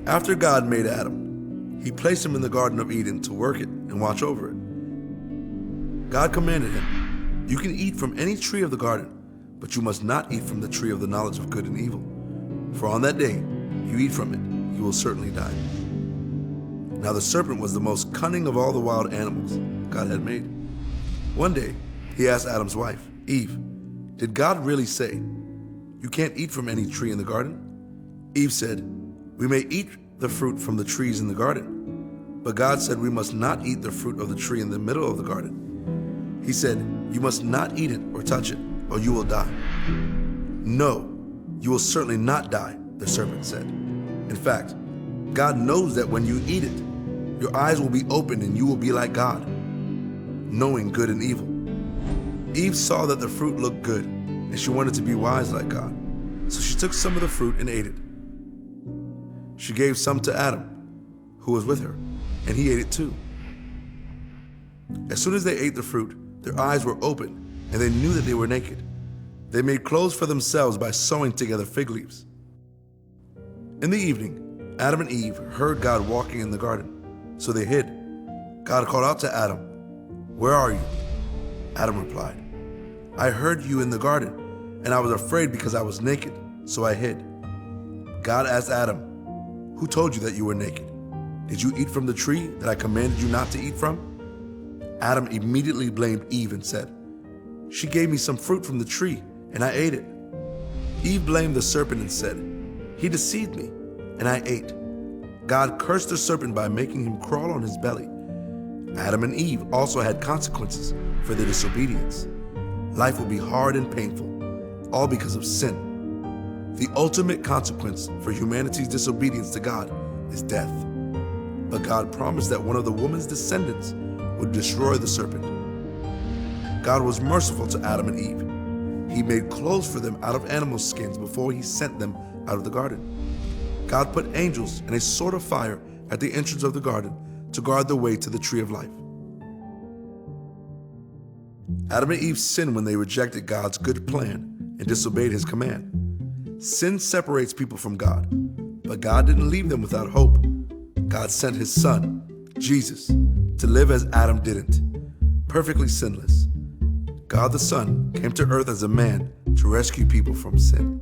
After God made Adam, he placed him in the Garden of Eden to work it and watch over it. God commanded him, "You can eat from any tree of the garden, but you must not eat from the tree of the knowledge of good and evil. For on that day you eat from it, you will certainly die." Now the serpent was the most cunning of all the wild animals God had made. One day, he asked Adam's wife, Eve, "Did God really say, 'You can't eat from any tree in the garden'?" Eve said, "We may eat the fruit from the trees in the garden, but God said we must not eat the fruit of the tree in the middle of the garden. He said, 'You must not eat it or touch it, or you will die.'" "No, you will certainly not die," the serpent said. "In fact, God knows that when you eat it, your eyes will be opened and you will be like God, knowing good and evil." Eve saw that the fruit looked good, and she wanted to be wise like God. So she took some of the fruit and ate it. She gave some to Adam, who was with her, and he ate it too. As soon as they ate the fruit, their eyes were open, and they knew that they were naked. They made clothes for themselves by sewing together fig leaves. In the evening, Adam and Eve heard God walking in the garden, so they hid. God called out to Adam, "Where are you?" Adam replied, "I heard you in the garden, and I was afraid because I was naked, so I hid." God asked Adam, "Who told you that you were naked? Did you eat from the tree that I commanded you not to eat from?" Adam immediately blamed Eve and said, "She gave me some fruit from the tree, and I ate it." Eve blamed the serpent and said, "He deceived me, and I ate." God cursed the serpent by making him crawl on his belly. Adam and Eve also had consequences for their disobedience. Life will be hard and painful, all because of sin. The ultimate consequence for humanity's disobedience to God is death. But God promised that one of the woman's descendants would destroy the serpent. God was merciful to Adam and Eve. He made clothes for them out of animal skins before he sent them out of the garden. God put angels and a sword of fire at the entrance of the garden to guard the way to the tree of life. Adam and Eve sinned when they rejected God's good plan and disobeyed his command. Sin separates people from God, but God didn't leave them without hope. God sent his son, Jesus, to live as Adam didn't, perfectly sinless. God the Son came to earth as a man to rescue people from sin.